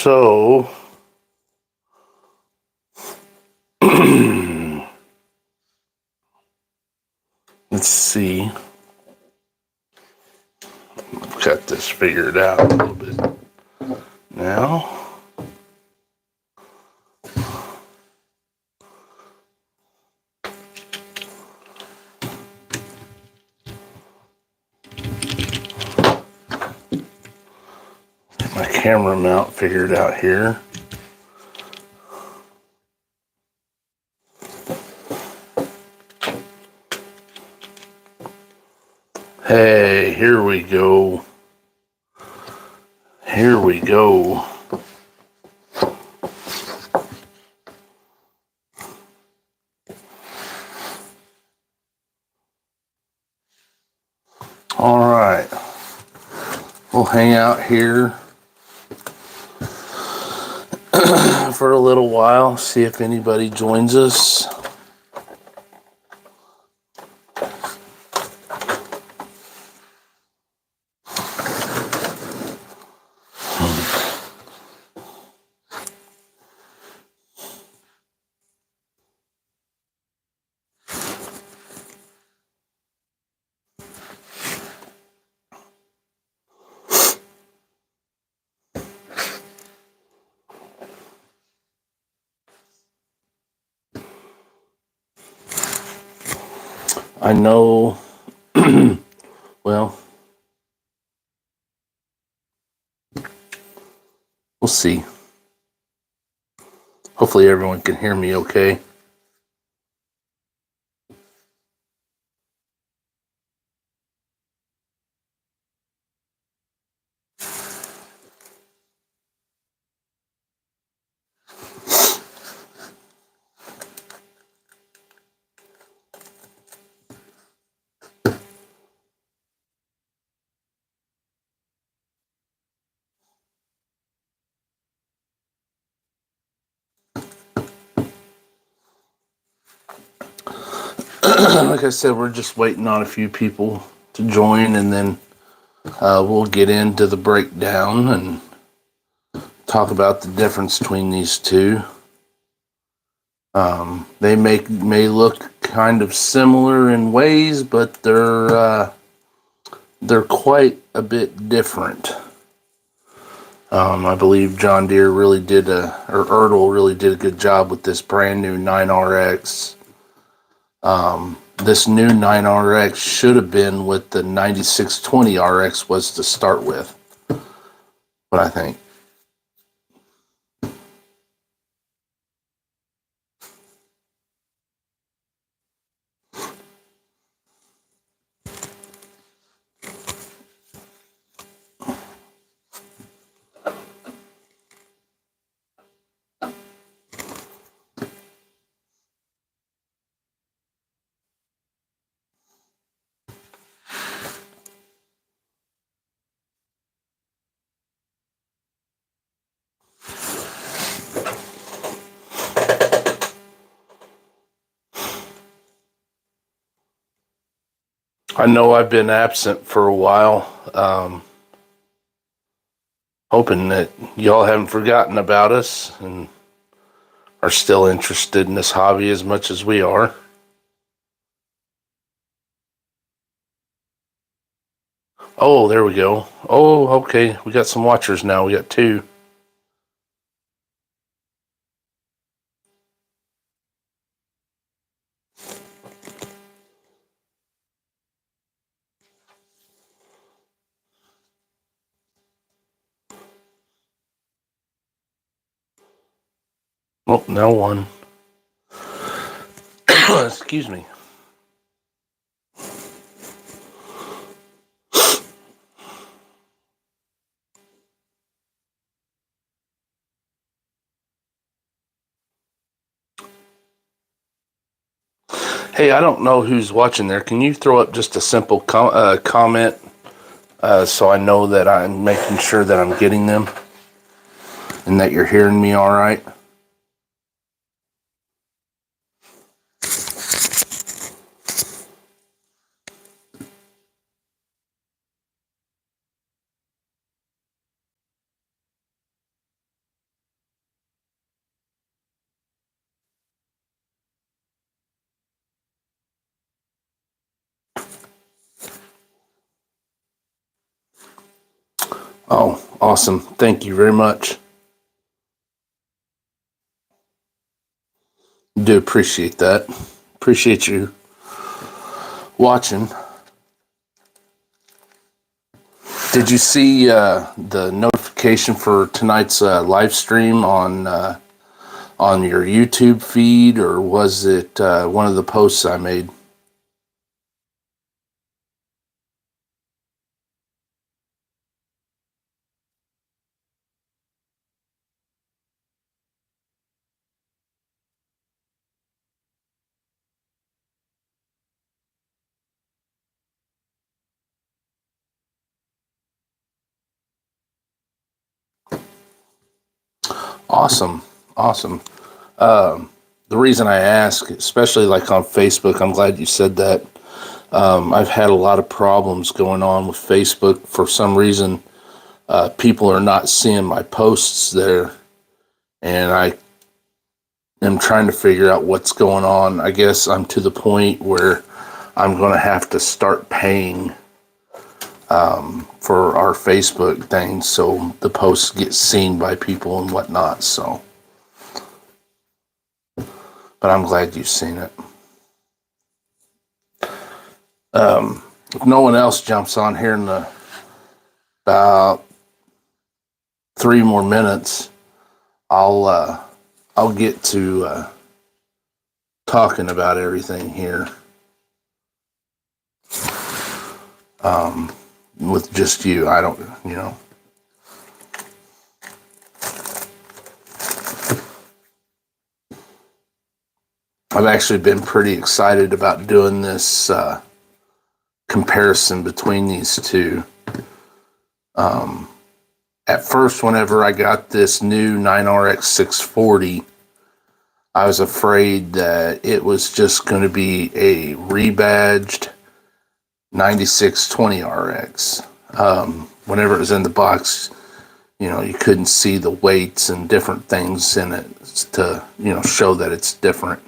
So, let's see. Got this figured out a little bit now. Get my camera mount figured out here. Hey, here we go. Here we go. All right. We'll hang out here for a little while, see if anybody joins us. I know, well, we'll see. Hopefully everyone can hear me okay. Like I said, we're just waiting on a few people to join, and then we'll get into the breakdown and talk about the difference between these two. They may look kind of similar in ways, but they're quite a bit different. I believe John Deere really did or Erdl really did a good job with this brand new 9RX. This new 9RX should have been what the 9620RX was to start with. What I think. I know I've been absent for a while, hoping that y'all haven't forgotten about us and are still interested in this hobby as much as we are. Oh, there we go. Oh, okay. We got some watchers now. We got two. Oh, now one. Excuse me. Hey, I don't know who's watching there. Can you throw up just a simple comment so I know that I'm making sure that I'm getting them and that you're hearing me all right? Oh, awesome. Thank you very much. Do appreciate that. Appreciate you watching. Did you see the notification for tonight's live stream on your YouTube feed, or was it one of the posts I made? Awesome, awesome. The reason I ask, especially like on Facebook, I'm glad you said that. I've had a lot of problems going on with Facebook. For some reason, people are not seeing my posts there, and I am trying to figure out what's going on. I guess I'm to the point where I'm going to have to start paying for our Facebook thing so the posts get seen by people and whatnot. So, but I'm glad you've seen it. If no one else jumps on here in about 3 more minutes, I'll get to talking about everything here with just you. I don't, I've actually been pretty excited about doing this comparison between these two. At first, whenever I got this new 9RX 640, I was afraid that it was just going to be a rebadged 9620RX. Whenever it was in the box, you couldn't see the weights and different things in it to, show that it's different.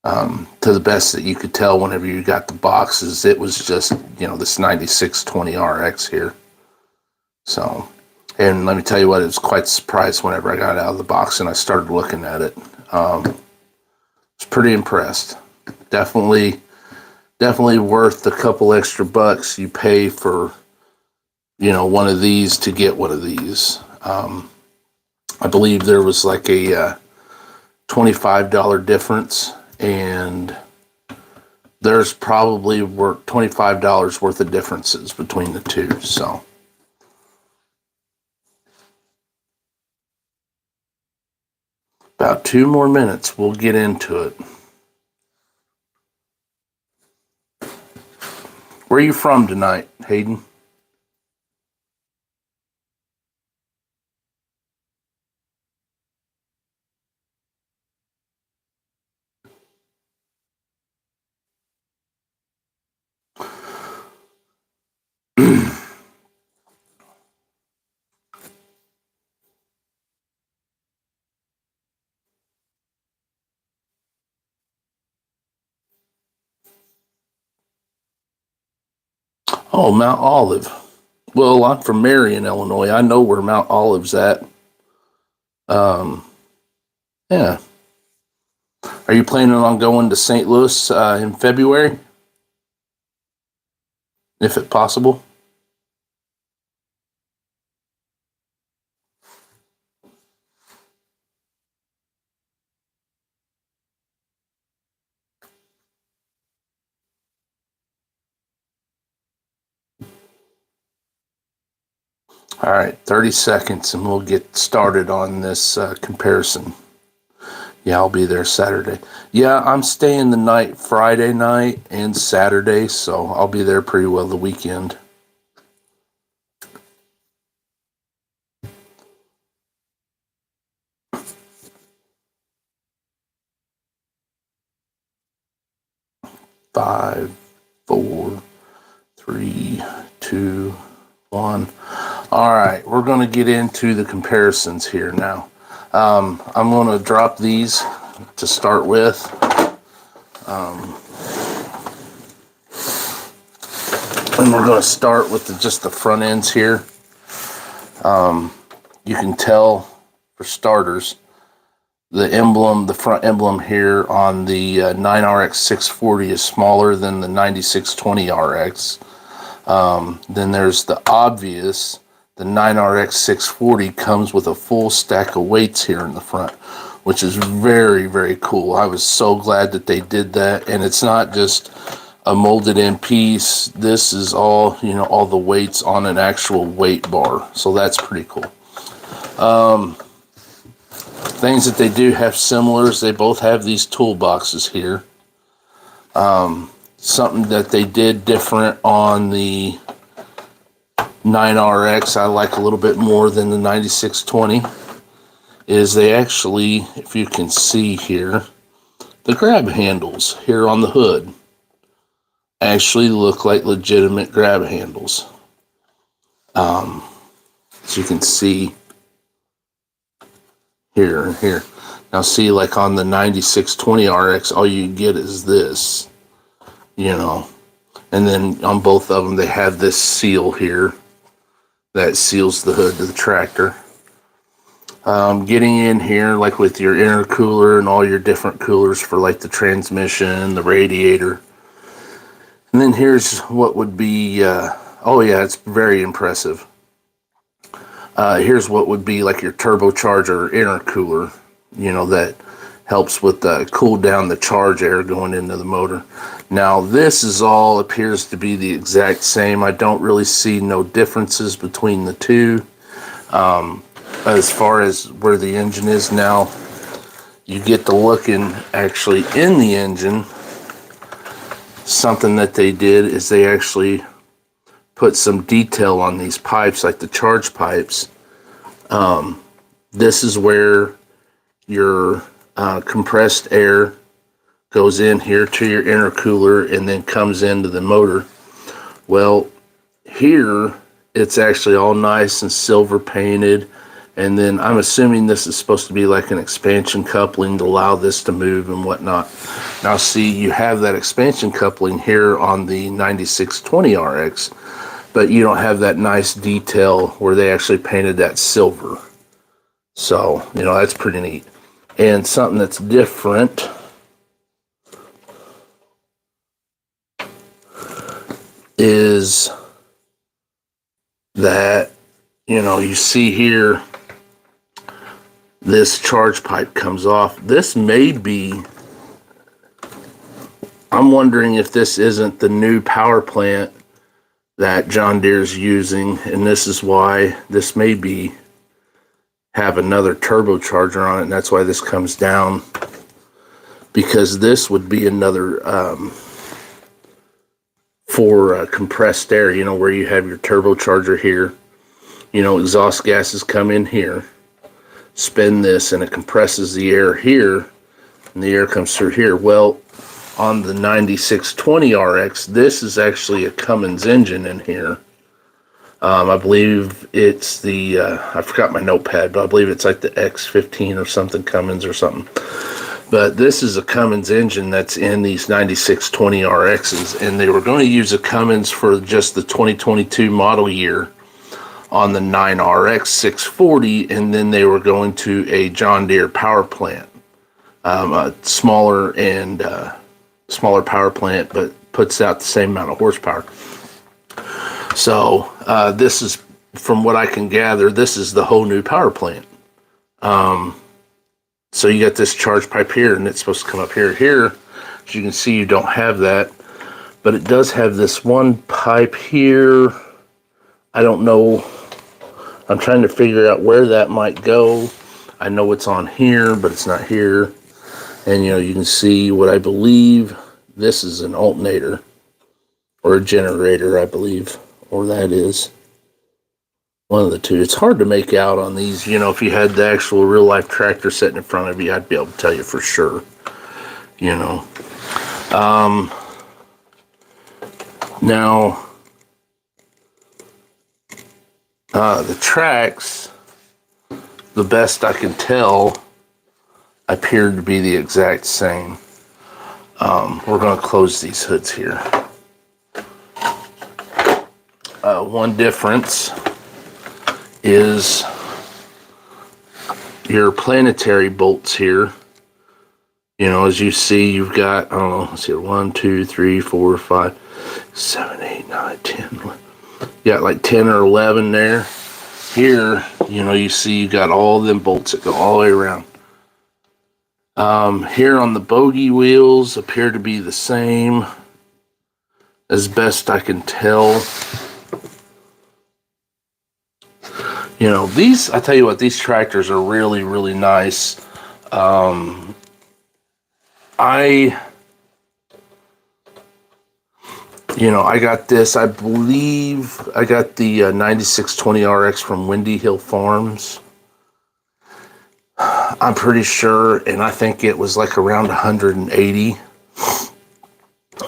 To the best that you could tell whenever you got the boxes, it was just, this 9620RX here. So, and let me tell you what, it was quite a surprise whenever I got out of the box and I started looking at it. I was pretty impressed. Definitely worth the couple extra bucks you pay for, one of these to get one of these. I believe there was like a $25 difference, and there's probably $25 worth of differences between the two. So, about 2 more minutes, we'll get into it. Where are you from tonight, Hayden? Oh, Mount Olive. Well, I'm from Marion, Illinois. I know where Mount Olive's at. Um, yeah. Are you planning on going to St. Louis in February, if it's possible? All right, 30 seconds and we'll get started on this comparison. Yeah, I'll be there Saturday. Yeah, I'm staying the night Friday night and Saturday, so I'll be there pretty well the weekend. Five, four, three, two, one. All right, we're going to get into the comparisons here now. I'm going to drop these to start with. And we're going to start with just the front ends here. You can tell, for starters, the emblem, the front emblem here on the 9RX 640 is smaller than the 9620RX. Then there's the obvious, the 9RX 640 comes with a full stack of weights here in the front, which is very, very cool. I was so glad that they did that, and it's not just a molded in piece. This is all, you know, all the weights on an actual weight bar, so that's pretty cool. Things that they do have similar is they both have these toolboxes here. Something that they did different on the 9RX I like a little bit more than the 9620 is they actually, if you can see here, the grab handles here on the hood actually look like legitimate grab handles. As you can see here and here. Now see, like on the 9620RX, all you get is this, you know. And then on both of them, they have this seal here that seals the hood to the tractor. Getting in here, like with your intercooler and all your different coolers for like the transmission, the radiator. And then here's what would be, oh yeah, it's very impressive. Here's what would be like your turbocharger intercooler, you know, that helps with cool down the charge air going into the motor. Now this is all appears to be the exact same. I don't really see no differences between the two. As far as where the engine is now, you get to looking actually in the engine. Something that they did is they actually put some detail on these pipes, like the charge pipes. This is where your compressed air goes in here to your intercooler and then comes into the motor. Well, here it's actually all nice and silver painted, and then I'm assuming this is supposed to be like an expansion coupling to allow this to move and whatnot. Now see, you have that expansion coupling here on the 9620RX, but you don't have that nice detail where they actually painted that silver. So, you know, that's pretty neat. And something that's different is that, you know, you see here, this charge pipe comes off. This may be, I'm wondering if this isn't the new power plant that John Deere's using, and this is why this may be have another turbocharger on it, and that's why this comes down, because this would be another for compressed air, you know, where you have your turbocharger here, you know, exhaust gases come in here, spin this, and it compresses the air here, and the air comes through here. Well, on the 9620RX, this is actually a Cummins engine in here. I believe it's the, I forgot my notepad, but I believe it's like the X15 or something, Cummins or something. But this is a Cummins engine that's in these 9620RXs, and they were going to use a Cummins for just the 2022 model year on the 9RX 640, and then they were going to a John Deere power plant, a smaller power plant, but puts out the same amount of horsepower. So this is, from what I can gather, this is the whole new power plant. So you got this charge pipe here, and it's supposed to come up here. Here, as you can see, you don't have that, but it does have this one pipe here. I don't know. I'm trying to figure out where that might go. I know it's on here, but it's not here. And, you know, you can see what I believe this is an alternator or a generator, I believe, or that is one of the two. It's hard to make out on these. You know, if you had the actual real life tractor sitting in front of you, I'd be able to tell you for sure, you know. Now, the tracks, the best I can tell, appear to be the exact same. We're going to close these hoods here. One difference is your planetary bolts here. You know, as you see, you've got, I don't know, let's see, 1, 2, 3, 4, 5, 7, 8, 9, 10. You got like 10 or 11 there. Here, you know, you see you got all them bolts that go all the way around. Here on the bogie wheels appear to be the same, as best I can tell. You know, these, I tell you what, these tractors are really, really nice. I got this, I believe I got the 9620RX from Windy Hill Farms. I'm pretty sure, and I think it was like around 180.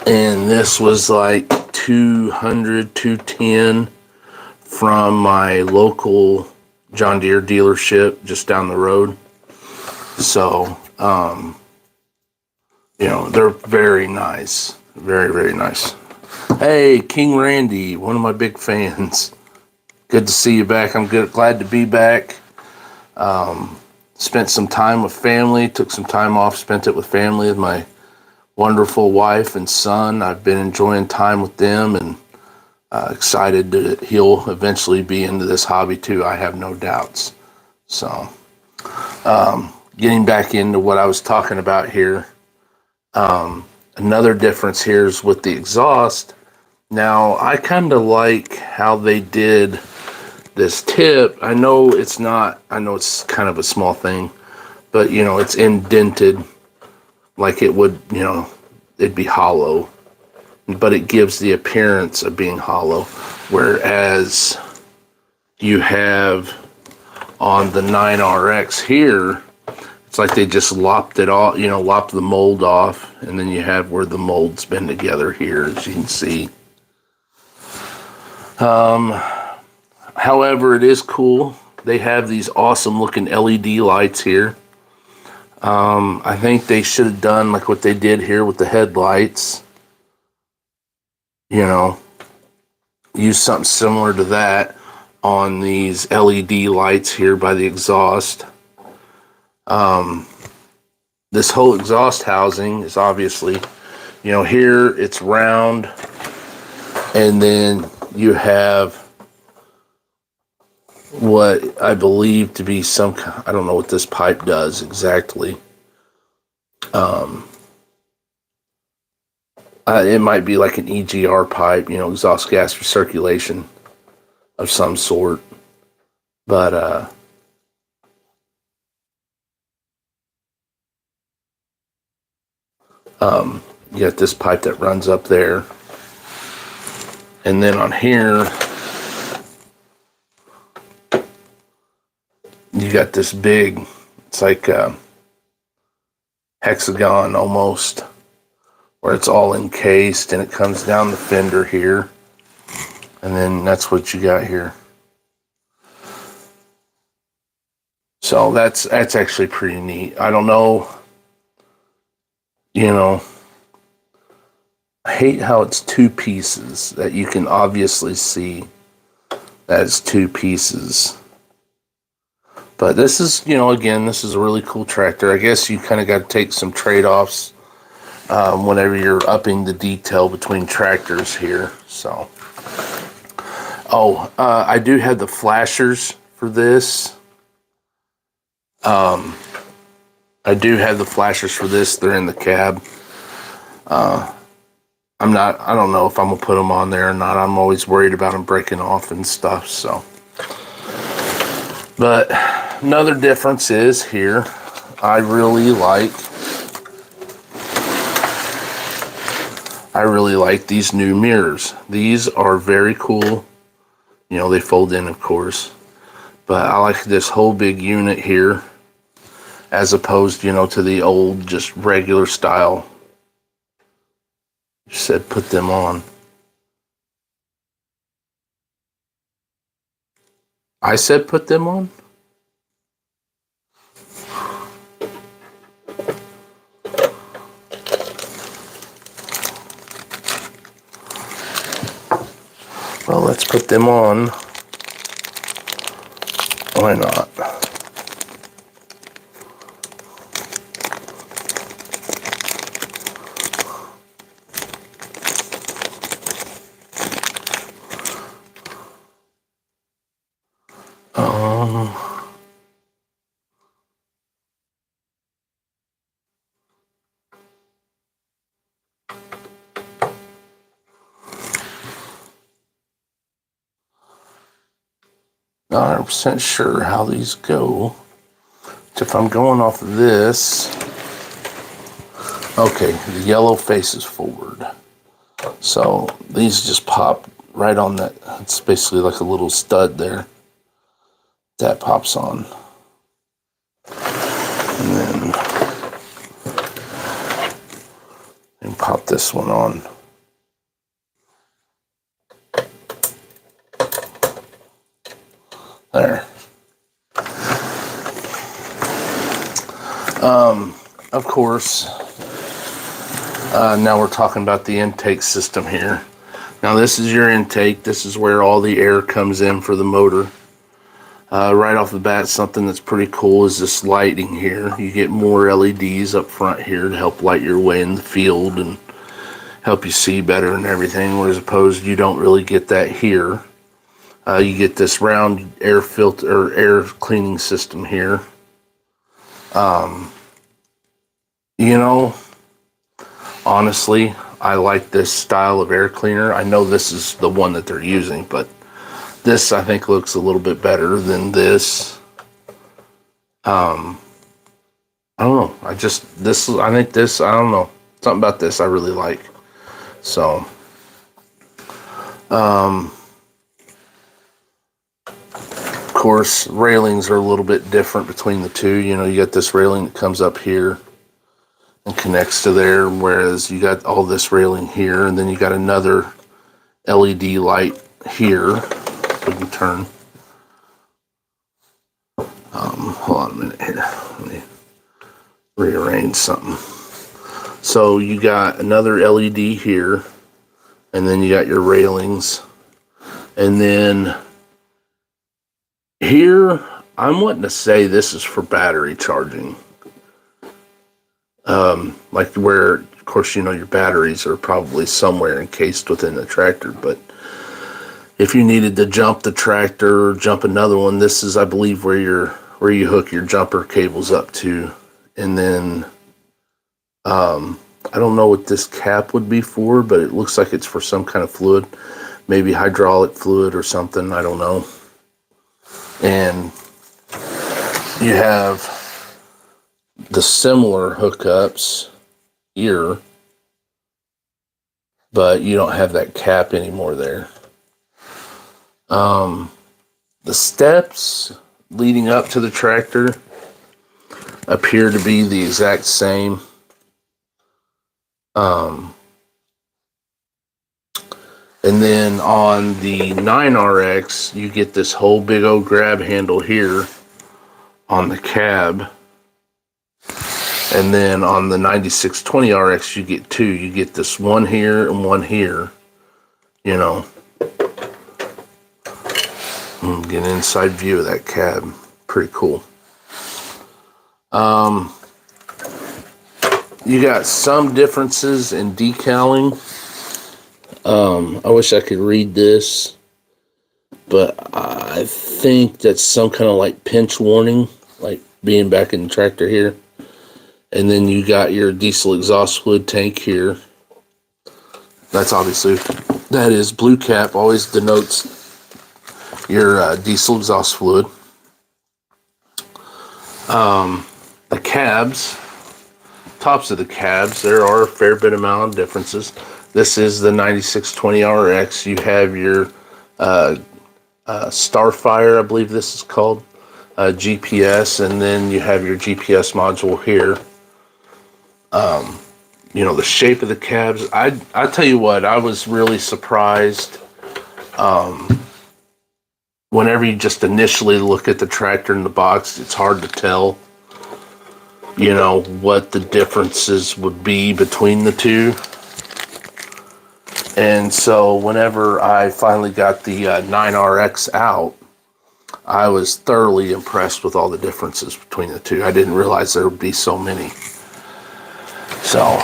And this was like 200, 210 from my local John Deere dealership just down the road. So, they're very nice. Very, very nice. Hey, King Randy, one of my big fans. Good to see you back. I'm glad to be back. Spent some time with family, took some time off, spent it with family, with my wonderful wife and son. I've been enjoying time with them, and excited that he'll eventually be into this hobby too. I have no doubts. So, getting back into what I was talking about here. Another difference here is with the exhaust. Now, I kind of like how they did this tip. I know it's kind of a small thing, but it's indented like it would, it'd be hollow, but it gives the appearance of being hollow. Whereas you have on the 9RX here, it's like they just lopped it off, lopped the mold off, and then you have where the mold's been together here, as you can see. However, it is cool. They have these awesome looking LED lights here. I think they should have done like what they did here with the headlights. Use something similar to that on these LED lights here by the exhaust. This whole exhaust housing is obviously, here it's round, and then you have what I believe to be I don't know what this pipe does exactly. It might be like an EGR pipe, exhaust gas recirculation of some sort. But, you got this pipe that runs up there. And then on here, you got this big, it's like a hexagon almost, where it's all encased and it comes down the fender here. And then that's what you got here. So that's actually pretty neat. I don't know, I hate how it's two pieces, that you can obviously see that it's two pieces. But this is, again, this is a really cool tractor. I guess you kind of got to take some trade-offs whenever you're upping the detail between tractors here. So, I do have the flashers for this. I do have the flashers for this. They're in the cab. I don't know if I'm gonna put them on there or not. I'm always worried about them breaking off and stuff. So, but another difference is here, I really like these new mirrors. These are very cool. They fold in, of course, but I like this whole big unit here, as opposed, to the old, just regular style. You said put them on. I said put them on? Well, let's put them on. Why not? Not 100% sure how these go. If I'm going off of this, okay, the yellow faces forward. So these just pop right on that. It's basically like a little stud there. That pops on. And then pop this one on. There. Of course, now we're talking about the intake system here. Now this is your intake. This is where all the air comes in for the motor. Right off the bat, something that's pretty cool is this lighting here. You get more LEDs up front here to help light your way in the field and help you see better and everything, whereas opposed you don't really get that here. You get this round air filter or air cleaning system here. You know, honestly, I like this style of air cleaner. I know this is the one that they're using, but this I think looks a little bit better than this. I don't know. I think this, I don't know. Something about this I really like. So, of course, railings are a little bit different between the two. You know, you got this railing that comes up here and connects to there, whereas you got all this railing here, and then you got another LED light here. We can turn. Hold on a minute here. Let me rearrange something. So you got another LED here, and then you got your railings, and then here I'm wanting to say this is for battery charging. Like where, of course, you know your batteries are probably somewhere encased within the tractor, but if you needed to jump the tractor or jump another one, this is, I believe, where you hook your jumper cables up to. And then I don't know what this cap would be for, but it looks like it's for some kind of fluid, maybe hydraulic fluid or something, I don't know. And you have the similar hookups here, but you don't have that cap anymore there. The steps leading up to the tractor appear to be the exact same. And then on the 9RX, you get this whole big old grab handle here on the cab. And then on the 9620RX, you get two. You get this one here and one here, you know. Get an inside view of that cab. Pretty cool. You got some differences in decaling. I wish I could read this, but I think that's some kind of like pinch warning, like being back in the tractor here. And then you got your diesel exhaust fluid tank here. That's obviously, that is blue cap, always denotes your diesel exhaust fluid. The cabs, tops of the cabs, there are a fair bit amount of differences. This is the 9620RX. You have your Starfire, I believe this is called, GPS, and then you have your GPS module here. You know, the shape of the cabs, I tell you what, I was really surprised whenever you just initially look at the tractor in the box. It's hard to tell, you know, what the differences would be between the two. And so whenever I finally got the 9RX out, I was thoroughly impressed with all the differences between the two. I didn't realize there would be so many. So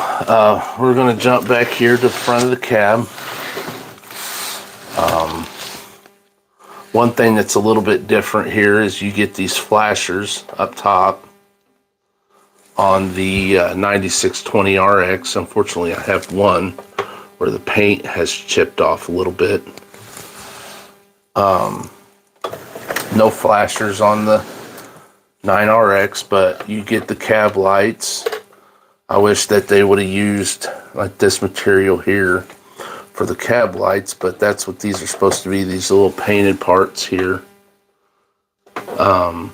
we're going to jump back here to the front of the cab. One thing that's a little bit different here is you get these flashers up top on the 9620RX. Unfortunately, I have one where the paint has chipped off a little bit. No flashers on the 9RX, but you get the cab lights. I wish that they would have used like this material here for the cab lights, but that's what these are supposed to be, these little painted parts here. And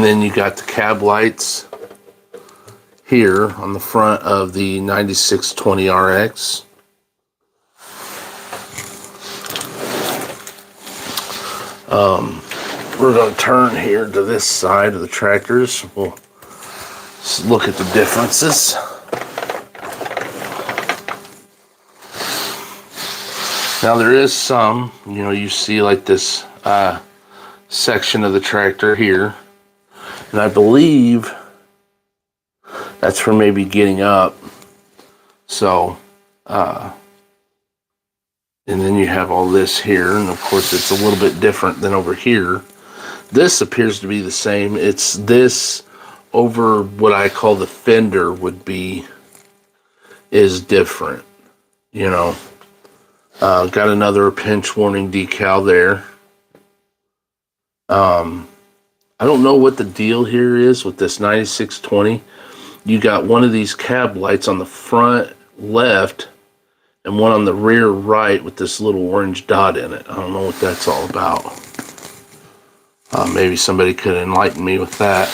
then you got the cab lights here on the front of the 9620RX. We're going to turn here to this side of the tractors. We'll look at the differences. Now there is some, you see like this section of the tractor here, and I believe that's for maybe getting up. So, and then you have all this here, and of course it's a little bit different than over here. This appears to be the same. It's this over what I call the fender is different, Got another pinch warning decal there. I don't know what the deal here is with this 9620. You got one of these cab lights on the front left and one on the rear right with this little orange dot in it. I don't know what that's all about. Maybe somebody could enlighten me with that.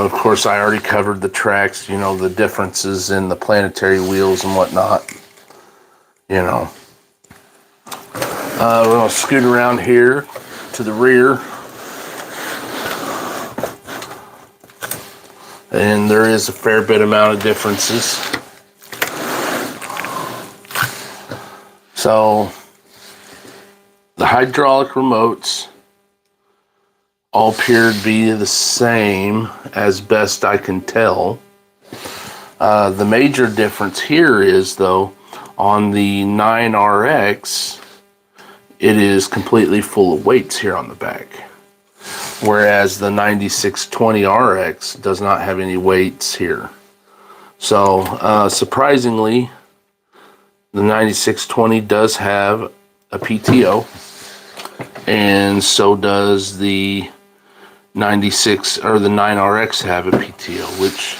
Of course, I already covered the tracks, the differences in the planetary wheels and whatnot. We're going to scoot around here to the rear. And there is a fair bit amount of differences. So, the hydraulic remotes all appear to be the same as best I can tell. The major difference here is, though, on the 9RX, it is completely full of weights here on the back. Whereas the 9620RX does not have any weights here. So, surprisingly, the 9620 does have a PTO, and so does the 96 or the 9RX have a PTO, which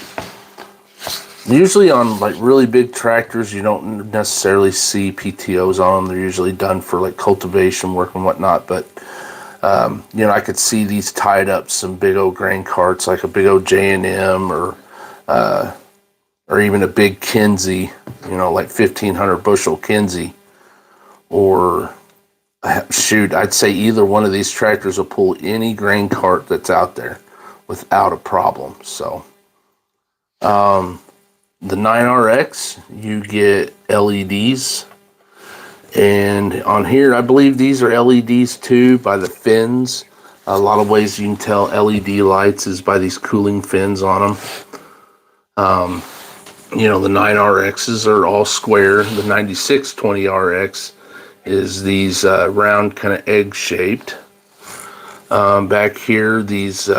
usually on like really big tractors you don't necessarily see PTOs on them. They're usually done for like cultivation work and whatnot, but I could see these tied up some big old grain carts, like a big old J&M or even a big Kinsey, like 1,500 bushel Kinsey, or shoot, I'd say either one of these tractors will pull any grain cart that's out there without a problem. So, the 9RX, you get LEDs. And on here, I believe these are LEDs too by the fins. A lot of ways you can tell LED lights is by these cooling fins on them. The 9RXs are all square. The 9620RX is these round kind of egg-shaped. Back here, these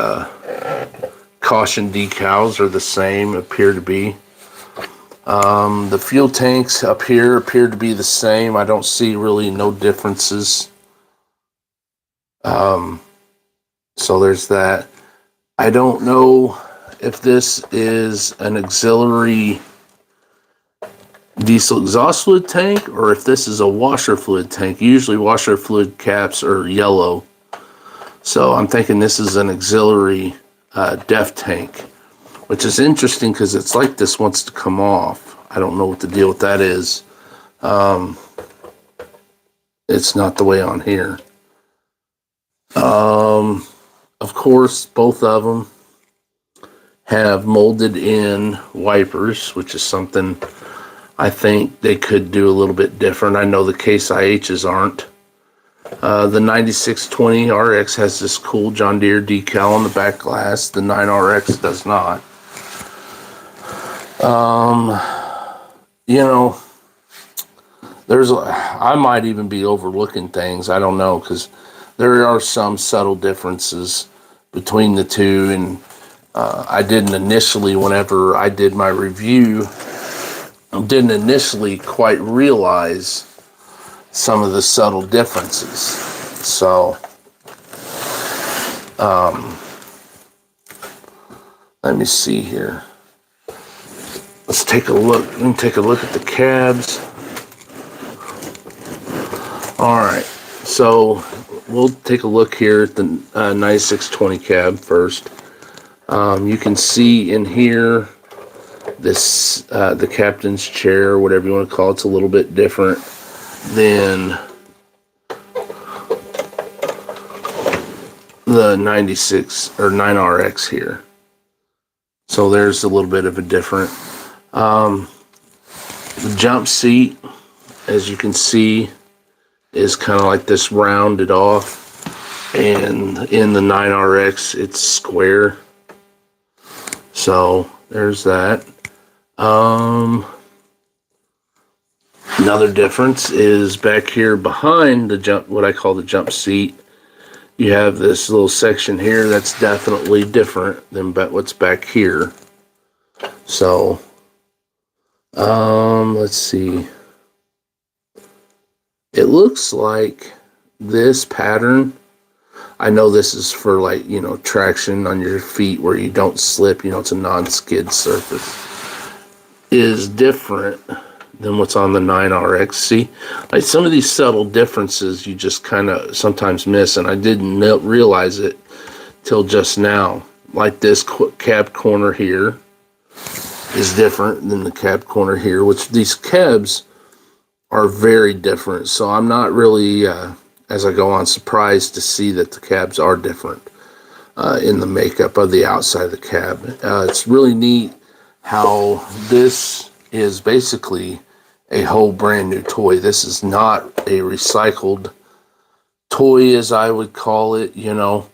caution decals are the same, appear to be. The fuel tanks up here appear to be the same. I don't see really no differences. So there's that. I don't know if this is an auxiliary diesel exhaust fluid tank or if this is a washer fluid tank. Usually washer fluid caps are yellow. So I'm thinking this is an auxiliary DEF tank, which is interesting because it's like this wants to come off. I don't know what the deal with that is. It's not the way on here. Of course, both of them have molded in wipers, which is something I think they could do a little bit different. I know the Case IHs aren't. The 9620 RX has this cool John Deere decal on the back glass. The 9RX does not. You know, I might even be overlooking things. I don't know, because there are some subtle differences between the two, and I didn't initially, whenever I did my review, didn't initially quite realize some of the subtle differences. So, let me see here. Let's take a look. Let me take a look at the cabs. All right, so we'll take a look here at the 9620 cab first. You can see in here this the captain's chair, or whatever you want to call it. It's a little bit different than the 96 or 9RX here. So there's a little bit of a different. The jump seat, as you can see, is kind of like this rounded off, and in the 9RX it's square. So there's that. Another difference is back here behind the what I call the jump seat. You have this little section here that's definitely different than what's back here. So, let's see. It looks like this pattern, I know this is for, like, you know, traction on your feet where you don't slip, you know, it's a non-skid surface, is different than what's on the 9RX. See, like, some of these subtle differences you just kind of sometimes miss, and I didn't realize it till just now. Like this cab corner here is different than the cab corner here, which these cabs are very different. So I'm not really, as I go on, surprised to see that the cabs are different in the makeup of the outside of the cab. It's really neat how this is basically a whole brand new toy. This is not a recycled toy, as I would call it, you know,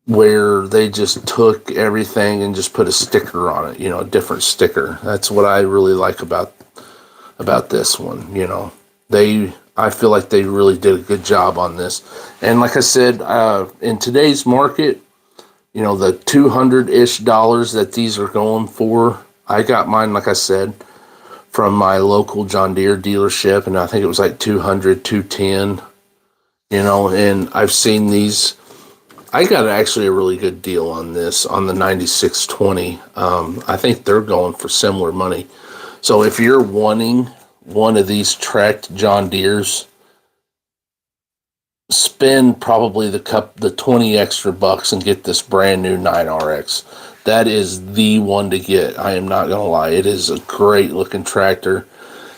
where they just took everything and just put a sticker on it, you know, a different sticker. That's what I really like about this one. You know, I feel like they really did a good job on this. And like I said, in today's market, you know, the $200-ish that these are going for, I got mine, like I said, from my local John Deere dealership, and I think it was like $200, $210, you know, and I've seen these. I got actually a really good deal on this, on the 9620. I think they're going for similar money. So if you're wanting one of these tracked John Deeres, spend probably the 20 extra bucks and get this brand new 9RX. That is the one to get. I am not going to lie. It is a great looking tractor.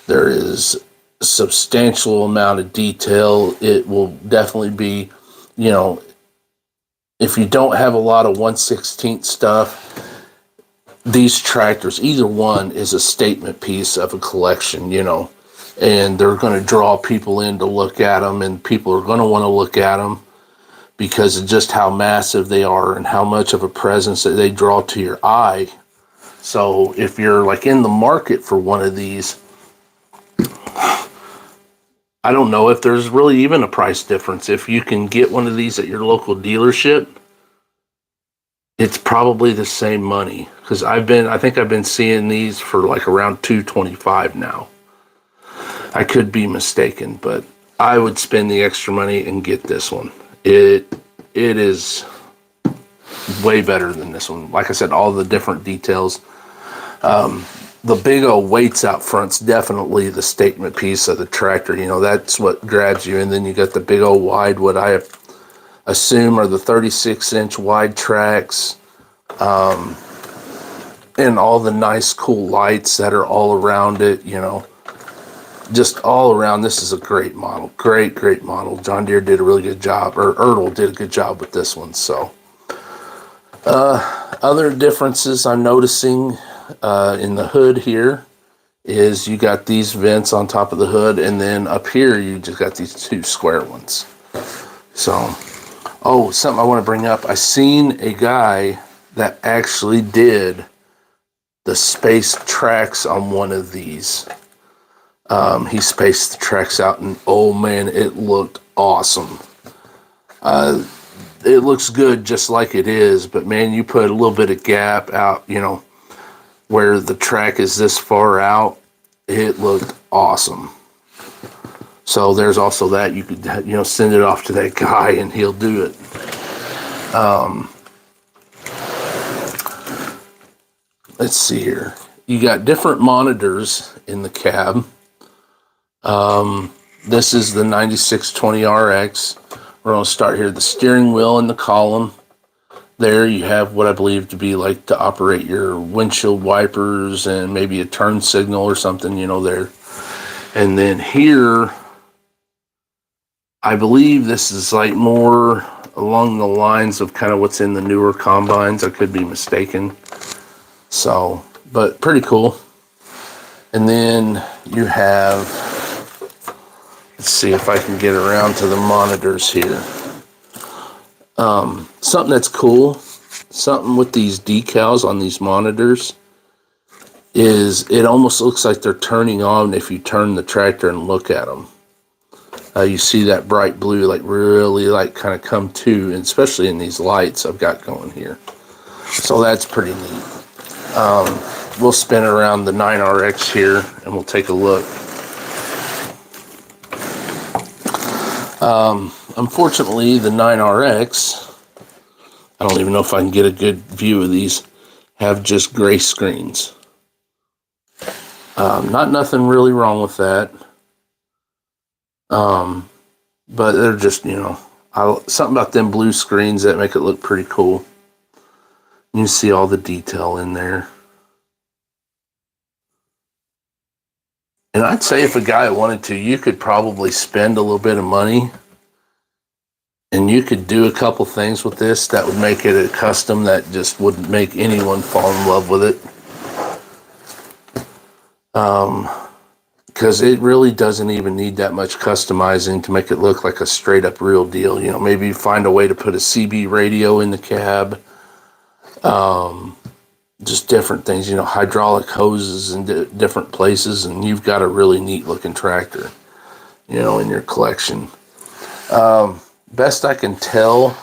There is a substantial amount of detail. It will definitely be, you know, if you don't have a lot of 1/16 stuff, these tractors, either one is a statement piece of a collection, you know, and they're going to draw people in to look at them, and people are going to want to look at them because of just how massive they are and how much of a presence that they draw to your eye. So if you're like in the market for one of these, I don't know if there's really even a price difference. If you can get one of these at your local dealership, it's probably the same money, because I think I've been seeing these for like around $225 now. I could be mistaken, but I would spend the extra money and get this one. It is way better than this one. Like I said, all the different details. The big old weights out front's definitely the statement piece of the tractor. You know, that's what grabs you. And then you got the big old wide, what I assume are the 36-inch wide tracks, and all the nice cool lights that are all around it, you know. Just all around, this is a great model. Great model. John Deere did a really good job, or Ertl did a good job with this one. So, other differences I'm noticing in the hood here is you got these vents on top of the hood, and then up here you just got these two square ones. So, oh, something I want to bring up. I seen a guy that actually did the space tracks on one of these. He spaced the tracks out, and oh man, it looked awesome. It looks good just like it is, but man, you put a little bit of gap out, where the track is this far out, it looked awesome. So there's also that. You could, send it off to that guy and he'll do it. Let's see here. You got different monitors in the cab. This is the 9620RX. We're going to start here. The steering wheel and the column. There you have what I believe to be like to operate your windshield wipers and maybe a turn signal or something, there. And then here, I believe this is like more along the lines of kind of what's in the newer combines. I could be mistaken. So, but pretty cool. And then you have, let's see if I can get around to the monitors here. Something that's cool, something with these decals on these monitors, is it almost looks like they're turning on if you turn the tractor and look at them. You see that bright blue like really like kind of come to, and especially in these lights I've got going here. So that's pretty neat. We'll spin around the 9RX here and we'll take a look. Unfortunately, the 9RX, I don't even know if I can get a good view of these, have just gray screens. Nothing really wrong with that. But they're just, something about them blue screens that make it look pretty cool. You see all the detail in there. And I'd say if a guy wanted to, you could probably spend a little bit of money and you could do a couple things with this that would make it a custom that just wouldn't make anyone fall in love with it. Because it really doesn't even need that much customizing to make it look like a straight up real deal. Maybe find a way to put a CB radio in the cab. Just different things, hydraulic hoses in different places, and you've got a really neat looking tractor, in your collection. Best I can tell,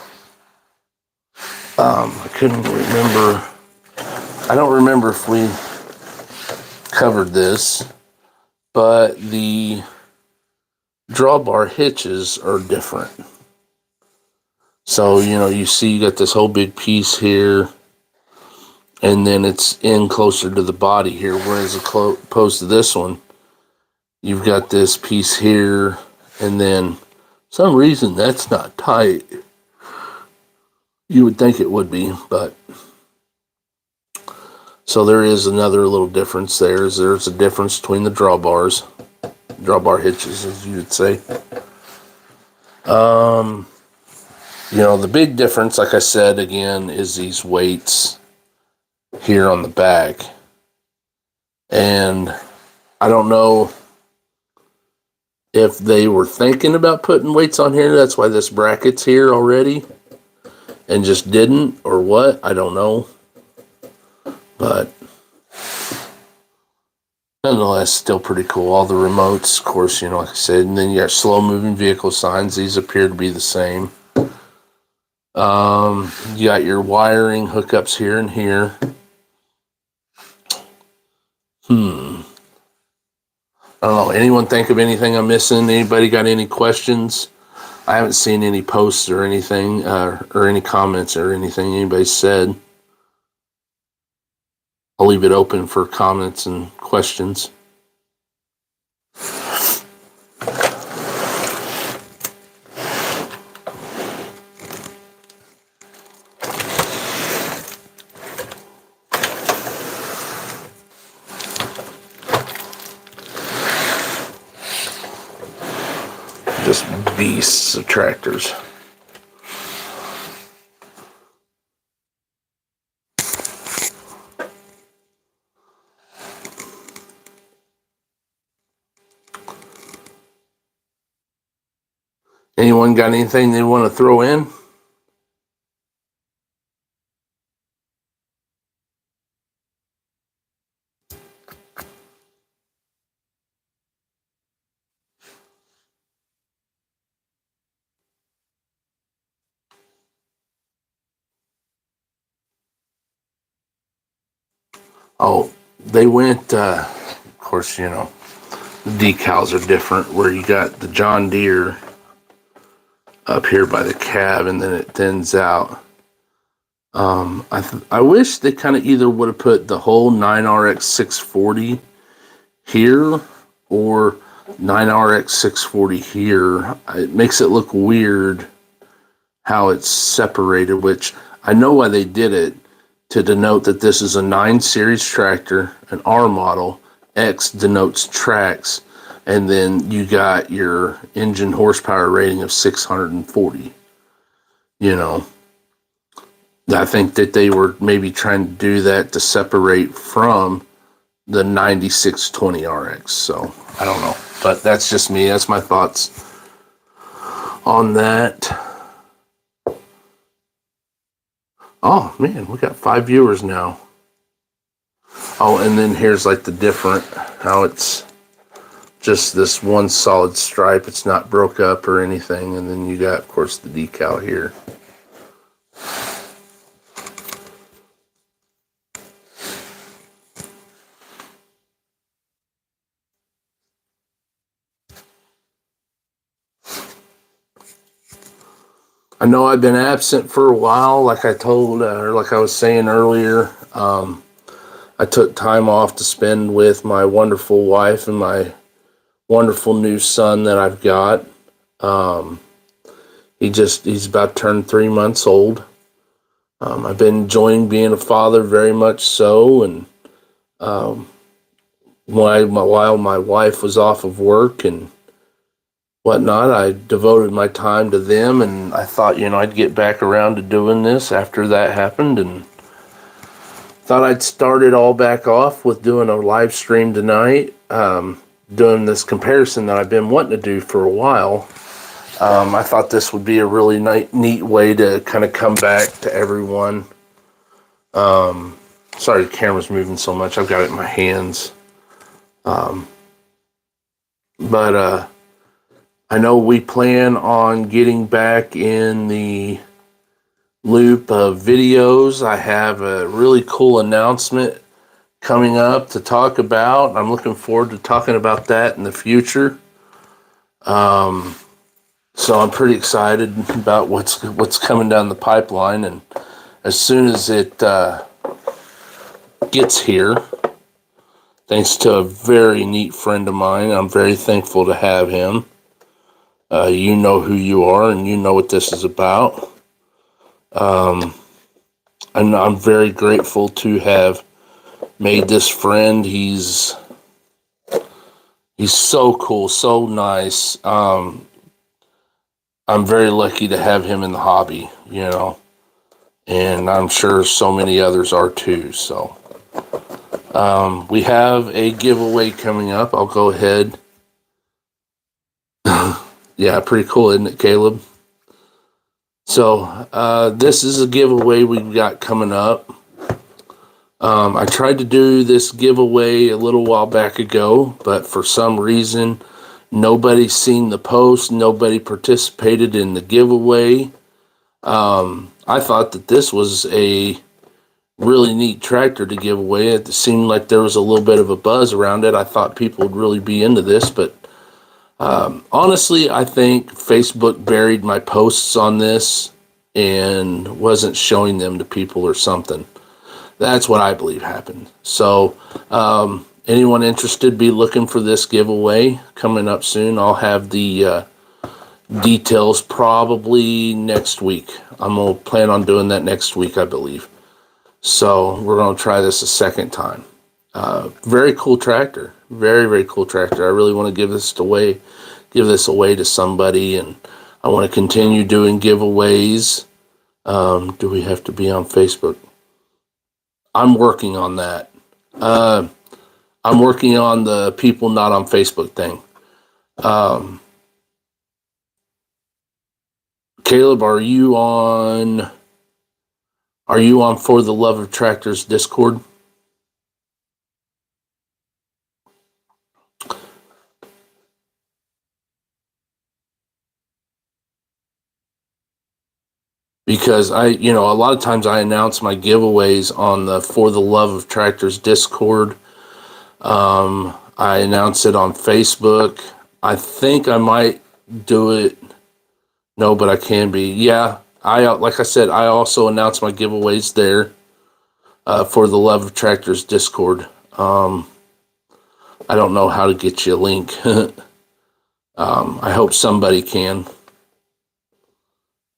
I couldn't remember, I don't remember if we covered this, but the drawbar hitches are different. So, you see you got this whole big piece here, and then it's in closer to the body here, whereas opposed to this one, you've got this piece here, and then some reason that's not tight. You would think it would be, but so there is another little difference there. There's a difference between the drawbar hitches, as you would say. The big difference, like I said again, is these weights here on the back. And I don't know if they were thinking about putting weights on here, that's why this bracket's here already, and just didn't, or what, I don't know. But nonetheless, still pretty cool. All the remotes, of course, like I said, and then you got slow moving vehicle signs. These appear to be the same. You got your wiring hookups here and here. I don't know. Anyone think of anything I'm missing? Anybody got any questions? I haven't seen any posts or anything, or any comments or anything anybody said. I'll leave it open for comments and questions. Just beasts of tractors. Anyone got anything they want to throw in? Oh, they went, of course, the decals are different where you got the John Deere up here by the cab and then it thins out. I wish they kind of either would have put the whole 9RX 640 here or 9RX 640 here. It makes it look weird how it's separated, which I know why they did it, to denote that this is a 9 series tractor, an R model. X denotes tracks, and then you got your engine horsepower rating of 640. I think that they were maybe trying to do that to separate from the 9620RX. So I don't know, but that's just me. That's my thoughts on that. Oh man, we got 5 viewers now. Oh, and then here's like the different, how it's just this one solid stripe. It's not broke up or anything. And then you got, of course, the decal here. I know I've been absent for a while, like I told, or like I was saying earlier. I took time off to spend with my wonderful wife and my wonderful new son that I've got. He's about to turn 3 months old. I've been enjoying being a father very much so, and while my wife was off of work and whatnot, I devoted my time to them, and I thought, I'd get back around to doing this after that happened, and thought I'd start it all back off with doing a live stream tonight, doing this comparison that I've been wanting to do for a while. I thought this would be a really neat way to kind of come back to everyone. Sorry, the camera's moving so much. I've got it in my hands. But I know we plan on getting back in the loop of videos. I have a really cool announcement coming up to talk about. I'm looking forward to talking about that in the future. So I'm pretty excited about what's coming down the pipeline, and as soon as it gets here, thanks to a very neat friend of mine, I'm very thankful to have him. You know who you are, and you know what this is about. And I'm very grateful to have made this friend. He's so cool, so nice. I'm very lucky to have him in the hobby, and I'm sure so many others are too. So we have a giveaway coming up. I'll go ahead. Yeah, pretty cool, isn't it, Caleb? So this is a giveaway we've got coming up. I tried to do this giveaway a little while back ago, but for some reason, nobody's seen the post. Nobody participated in the giveaway. I thought that this was a really neat tractor to give away. It seemed like there was a little bit of a buzz around it. I thought people would really be into this, but honestly, I think Facebook buried my posts on this and wasn't showing them to people or something. That's what I believe happened. So anyone interested, be looking for this giveaway coming up soon. I'll have the details probably next week. I'm going to plan on doing that next week, I believe. So we're going to try this a second time. Very cool tractor. Very, very cool tractor. I really want to give this away to somebody, and I want to continue doing giveaways. Do we have to be on Facebook? I'm working on that. I'm working on the people not on Facebook thing. Caleb, are you on For the Love of Tractors Discord? Because a lot of times I announce my giveaways on the For the Love of Tractors Discord. I announce it on Facebook. I think I might do it. No, but I can be. Yeah, like I said, I also announce my giveaways there. For the Love of Tractors Discord. I don't know how to get you a link. I hope somebody can.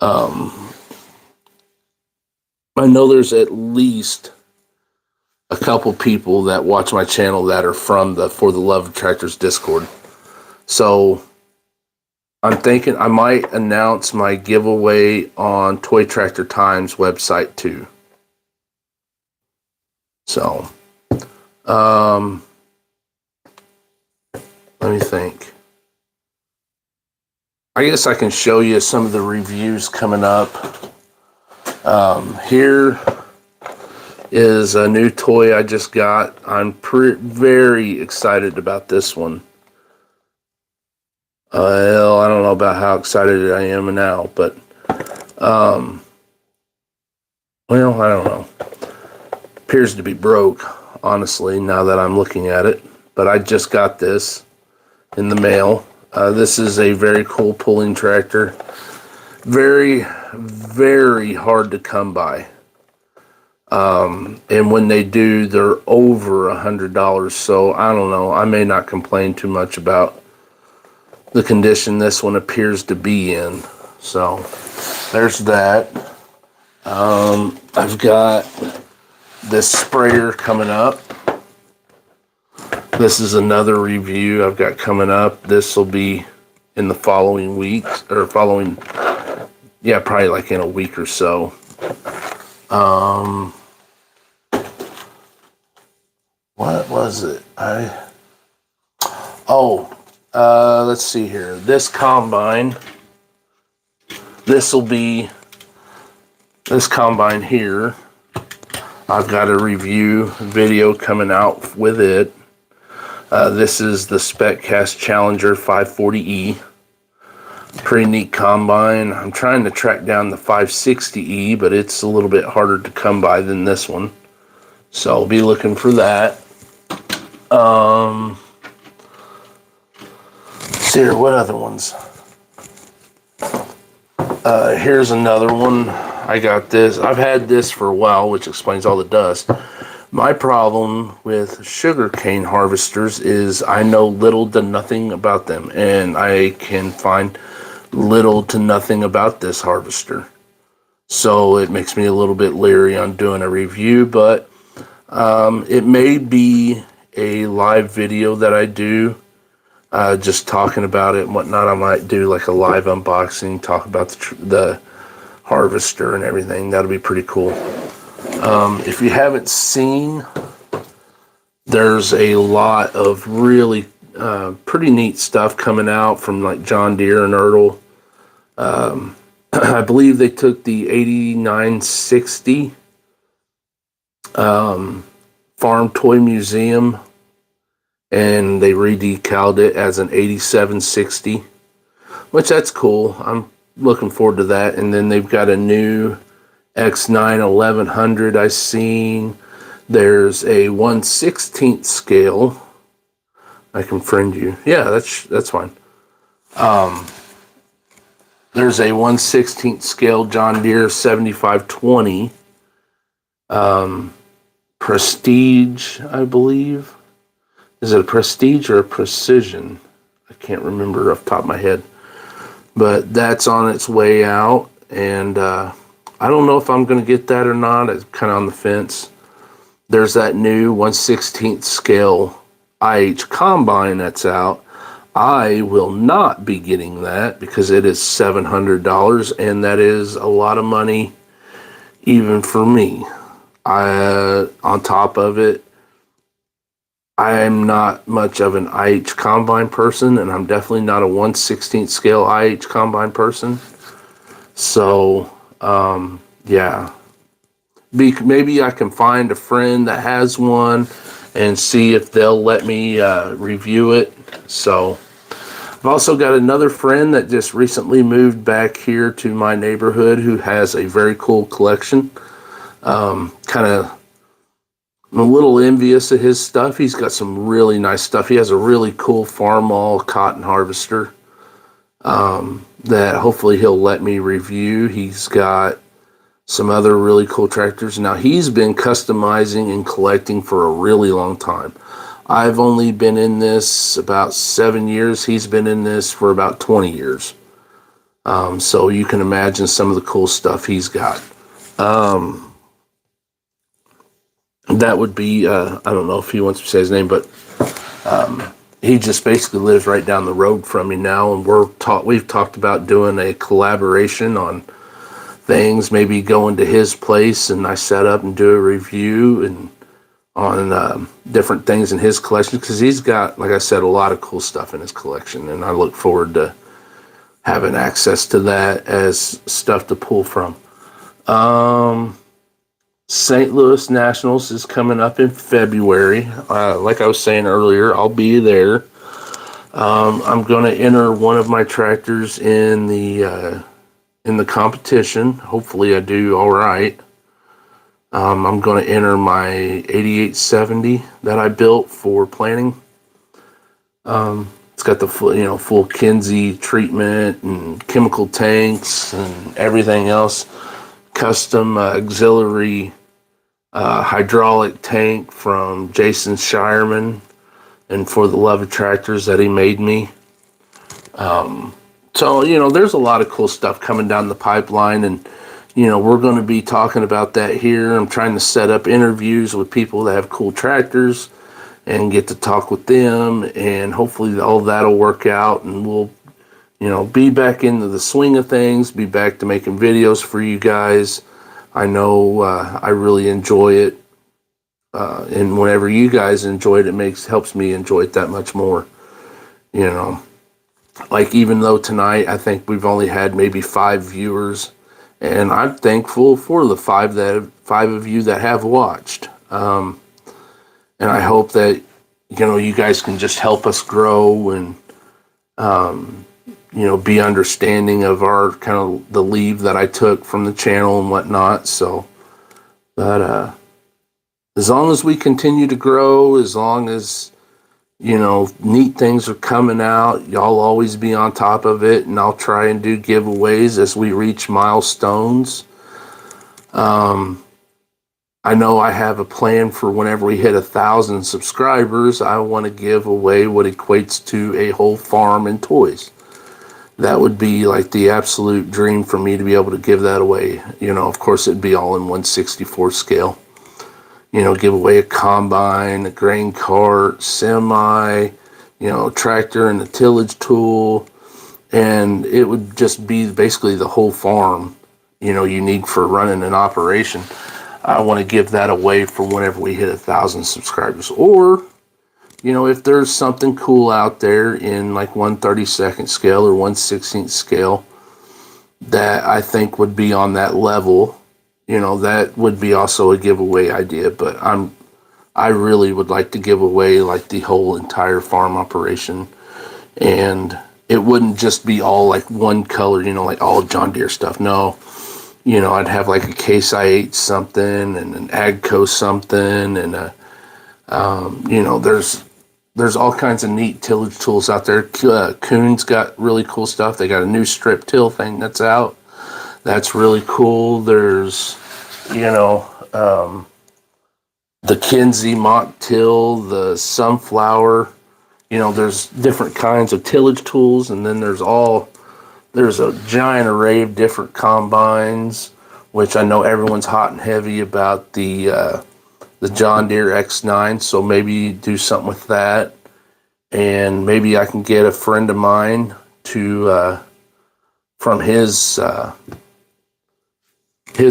I know there's at least a couple people that watch my channel that are from the For the Love of Tractors Discord. So I'm thinking I might announce my giveaway on Toy Tractor Times website too. So, let me think. I guess I can show you some of the reviews coming up. Here is a new toy I just got. I'm very excited about this one. Well, I don't know about how excited I am now, but well, I don't know. Appears to be broke, honestly, now that I'm looking at it. But I just got this in the mail. This is a very cool pulling tractor. Very, very hard to come by. And when they do, they're over $100. So I don't know. I may not complain too much about the condition this one appears to be in. So there's that. I've got this sprayer coming up. This is another review I've got coming up. This will be in the following weeks, or probably like in a week or so. What was it? Let's see here. This combine. This combine here. I've got a review video coming out with it. This is the SpecCast Challenger 540E. Pretty neat combine. I'm trying to track down the 560E, but it's a little bit harder to come by than this one. So I'll be looking for that. Let's see here, what other ones? Here's another one. I got this. I've had this for a while, which explains all the dust. My problem with sugarcane harvesters is I know little to nothing about them, and I can find little to nothing about this harvester. So it makes me a little bit leery on doing a review, but it may be a live video that I do, just talking about it and whatnot. I might do like a live unboxing, talk about the harvester and everything. That'll be pretty cool. If you haven't seen, there's a lot of really pretty neat stuff coming out from like John Deere and Ertl. I believe they took the 8960 Farm Toy Museum and they redecaled it as an 8760, which that's cool. I'm looking forward to that. And then they've got a new X9 1100 I've seen. There's a 1/16 scale. I can friend you. Yeah, that's fine. There's a 1/16 scale John Deere 7520 Prestige, I believe. Is it a Prestige or a Precision? I can't remember off the top of my head. But that's on its way out, and I don't know if I'm going to get that or not. It's kind of on the fence. There's that new 1/16 scale IH combine that's out. I will not be getting that because it is $700, and that is a lot of money even for me. On top of it, I'm not much of an IH combine person, and I'm definitely not a 1/16 scale IH combine person. So, yeah, maybe I can find a friend that has one and see if they'll let me review it. So, I've also got another friend that just recently moved back here to my neighborhood who has a very cool collection. Kind of I'm a little envious of his stuff. He's got some really nice stuff. He has a really cool Farmall cotton harvester that hopefully he'll let me review. He's got some other really cool tractors. Now, he's been customizing and collecting for a really long time. I've only been in this about 7 years. He's been in this for about 20 years. So you can imagine some of the cool stuff he's got. That would be, I don't know if he wants to say his name, but he just basically lives right down the road from me now, and we've talked about doing a collaboration on things, maybe going to his place and I set up and do a review and on different things in his collection, because he's got, like I said, a lot of cool stuff in his collection, and I look forward to having access to that as stuff to pull from. St. Louis Nationals is coming up in February. Like I was saying earlier, I'll be there. I'm going to enter one of my tractors in the competition. Hopefully I do all right. I'm going to enter my 8870 that I built for planting. It's got the full Kinsey treatment and chemical tanks and everything else. Custom auxiliary hydraulic tank from Jason Shireman and For the Love of Tractors that he made me. So, there's a lot of cool stuff coming down the pipeline, and, we're going to be talking about that here. I'm trying to set up interviews with people that have cool tractors and get to talk with them, and hopefully all that'll work out, and we'll, be back into the swing of things, be back to making videos for you guys. I know I really enjoy it, and whenever you guys enjoy it, helps me enjoy it that much more. Like, even though tonight I think we've only had maybe 5 viewers, and I'm thankful for the 5 of you that have watched. And I hope that you guys can just help us grow and be understanding of our kind of the leave that I took from the channel and whatnot. So, but as long as we continue to grow, as long as neat things are coming out, y'all always be on top of it, and I'll try and do giveaways as we reach milestones. I know I have a plan for whenever we hit 1,000 subscribers, I want to give away what equates to a whole farm and toys. That would be like the absolute dream for me to be able to give that away. Of course, it'd be all in 1/64 scale. Give away a combine, a grain cart, semi, tractor and a tillage tool. And it would just be basically the whole farm, you need for running an operation. I want to give that away for whenever we hit 1,000 subscribers. Or, if there's something cool out there in like 1/32 scale or 1/16 scale that I think would be on that level, that would be also a giveaway idea. But I really would like to give away like the whole entire farm operation, and it wouldn't just be all like one color, like all John Deere stuff. No, I'd have like a Case IH something and an Agco something, and there's all kinds of neat tillage tools out there. Kuhn's got really cool stuff. They got a new strip till thing that's out. That's really cool. There's, the Kinsey mock till, the sunflower. There's different kinds of tillage tools, and then there's a giant array of different combines, which I know everyone's hot and heavy about the John Deere X9, so maybe do something with that. And maybe I can get a friend of mine to from his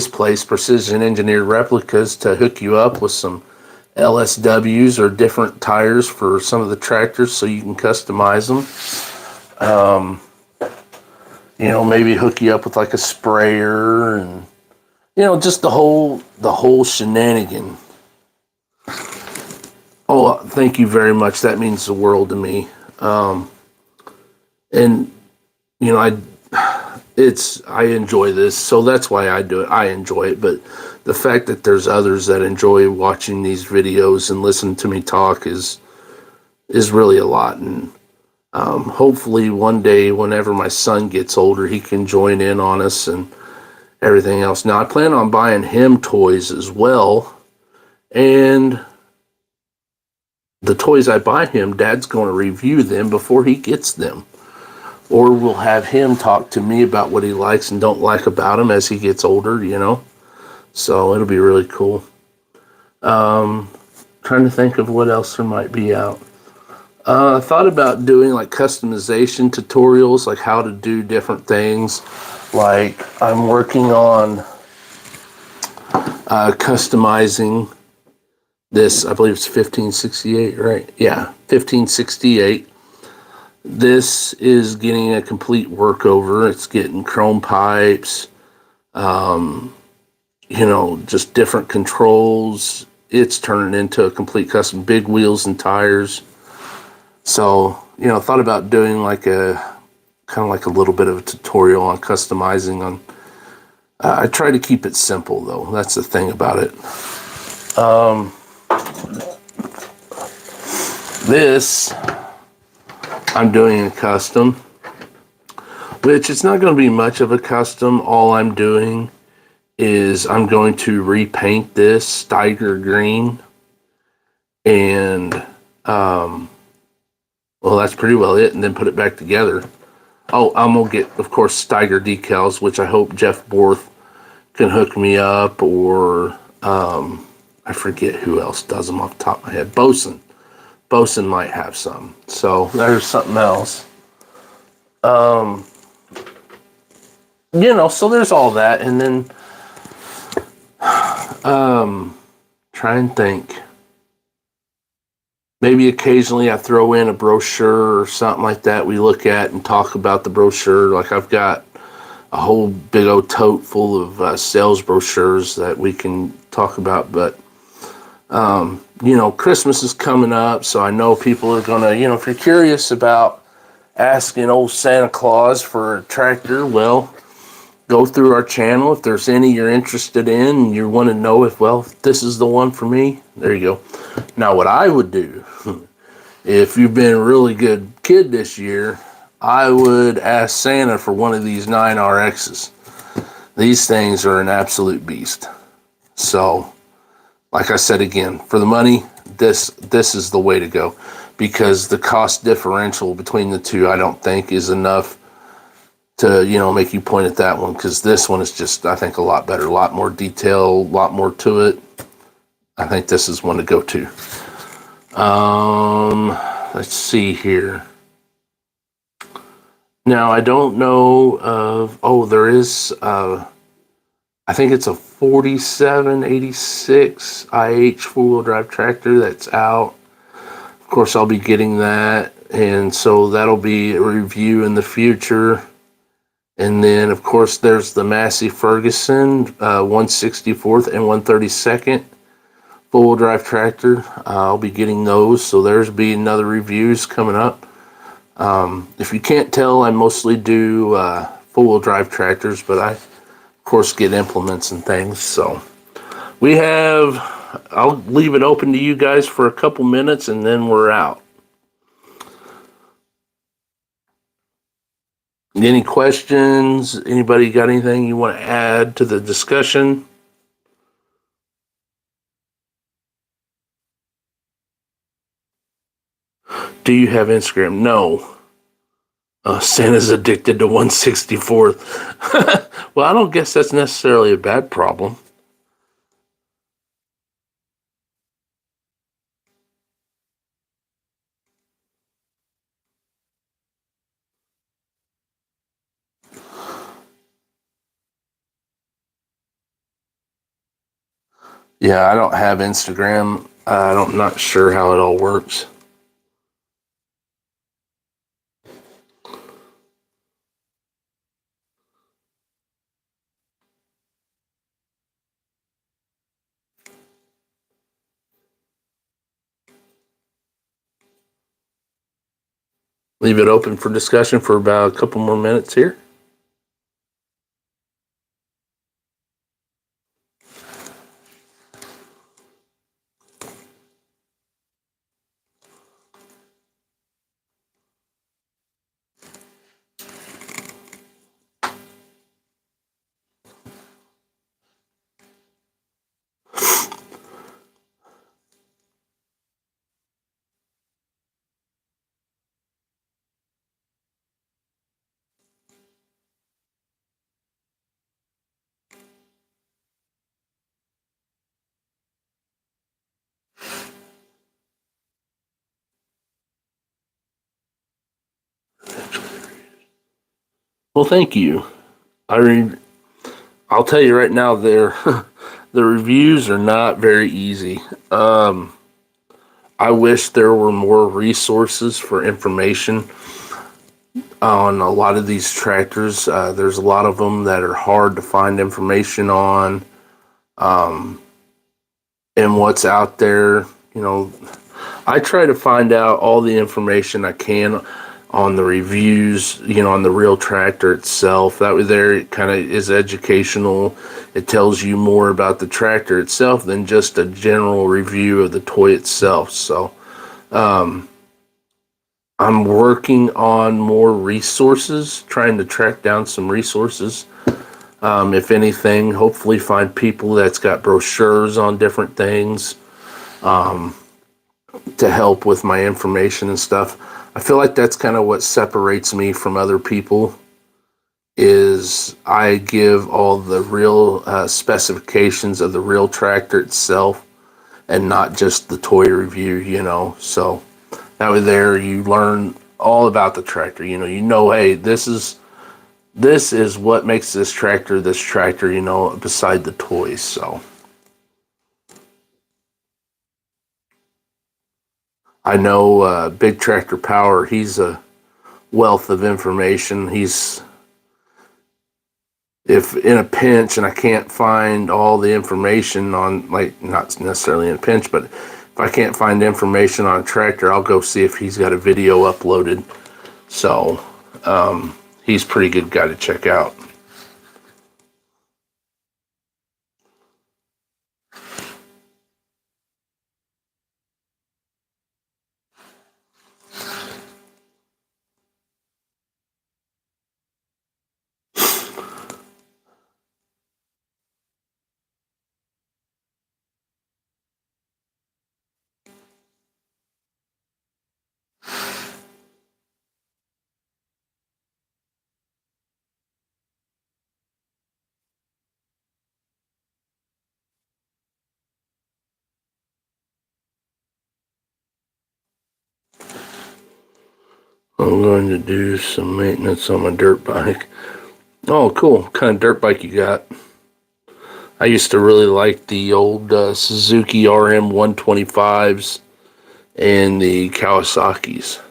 place, Precision Engineered Replicas, to hook you up with some LSWs or different tires for some of the tractors so you can customize them. maybe hook you up with like a sprayer and, just the whole shenanigan. Oh, thank you very much. That means the world to me. And, I enjoy this, so that's why I do it. I enjoy it, but the fact that there's others that enjoy watching these videos and listen to me talk is really a lot. And hopefully one day, whenever my son gets older, he can join in on us and everything else. Now, I plan on buying him toys as well, and the toys I buy him, Dad's going to review them before he gets them. Or we'll have him talk to me about what he likes and don't like about them as he gets older, So it'll be really cool. Trying to think of what else there might be out. I thought about doing like customization tutorials, like how to do different things. Like I'm working on customizing this, I believe it's 1568, right? Yeah, 1568. This is getting a complete workover. It's getting chrome pipes, just different controls. It's turning into a complete custom, big wheels and tires. So, thought about doing like a little bit of a tutorial on customizing on. I try to keep it simple though. That's the thing about it. This I'm doing a custom, which it's not going to be much of a custom. All I'm doing is I'm going to repaint this Steiger green, and that's pretty well it, and then put it back together. Oh, I'm gonna get, of course, Steiger decals, which I hope Jeff Borth can hook me up, or I forget who else does them off the top of my head. Bosun might have some. So there's something else. So there's all that, and then try and think. Maybe occasionally I throw in a brochure or something like that we look at and talk about the brochure. Like I've got a whole big old tote full of sales brochures that we can talk about. But, Christmas is coming up, so I know people are going to, if you're curious about asking old Santa Claus for a tractor, well, go through our channel. If there's any you're interested in and you want to know if this is the one for me, there you go. Now, what I would do, if you've been a really good kid this year, I would ask Santa for one of these 9RXs. These things are an absolute beast. So, like I said again, for the money, this is the way to go, because the cost differential between the two, I don't think, is enough to, make you point at that one, because this one is just, I think, a lot better, a lot more detail, a lot more to it. I think this is one to go to. Let's see here. Now, I don't know of, there is, I think it's a 4786 IH four-wheel drive tractor that's out. Of course, I'll be getting that, and so that'll be a review in the future. And then, of course, there's the Massey Ferguson 164th and 132nd four-wheel drive tractor. I'll be getting those, so there's be another reviews coming up. If you can't tell, I mostly do four-wheel drive tractors, but I, of course, get implements and things. So I'll leave it open to you guys for a couple minutes, and then we're out. Any questions? Anybody got anything you want to add to the discussion? Do you have Instagram? No. Santa's addicted to 164th. Well, I don't guess that's necessarily a bad problem. Yeah, I don't have Instagram. I'm not sure how it all works. leave it open for discussion for about a couple more minutes here. Well, thank you. I'll tell you right now, the reviews are not very easy. I wish there were more resources for information on a lot of these tractors. There's a lot of them that are hard to find information on, and what's out there. You know, I try to find out all the information I can on the reviews, on the real tractor itself. That way there it kind of is educational. It tells you more about the tractor itself than just a general review of the toy itself. So I'm working on more resources, trying to track down some resources. If anything, hopefully find people that's got brochures on different things to help with my information and stuff. I feel like that's kind of what separates me from other people, is I give all the real specifications of the real tractor itself and not just the toy review. So that way there you learn all about the tractor. Hey, this is what makes this tractor, beside the toys. So I know Big Tractor Power, he's a wealth of information. If in a pinch and I can't find all the information on, like, not necessarily in a pinch, but if I can't find information on a tractor, I'll go see if he's got a video uploaded. So he's a pretty good guy to check out. I'm going to do some maintenance on my dirt bike. Oh, cool. What kind of dirt bike you got? I used to really like the old Suzuki RM 125s and the Kawasaki's.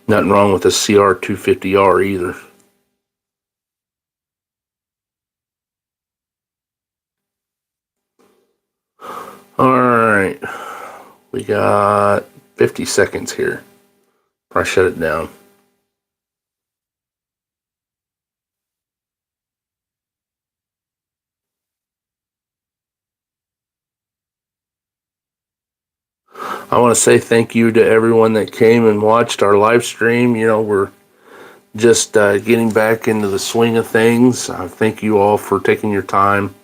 Nothing wrong with the CR 250R either. Alright, we got 50 seconds here. I shut it down. I want to say thank you to everyone that came and watched our live stream. We're just getting back into the swing of things. Thank you all for taking your time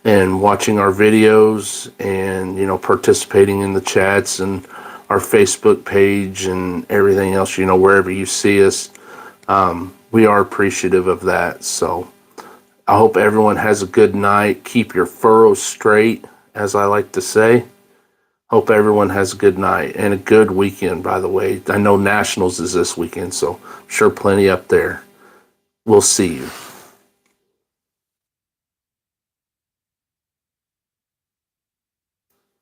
and watching our videos and, participating in the chats and our Facebook page and everything else, wherever you see us. We are appreciative of that. So I hope everyone has a good night. Keep your furrows straight, as I like to say. Hope everyone has a good night and a good weekend, by the way. I know Nationals is this weekend, so I'm sure plenty up there. We'll see you.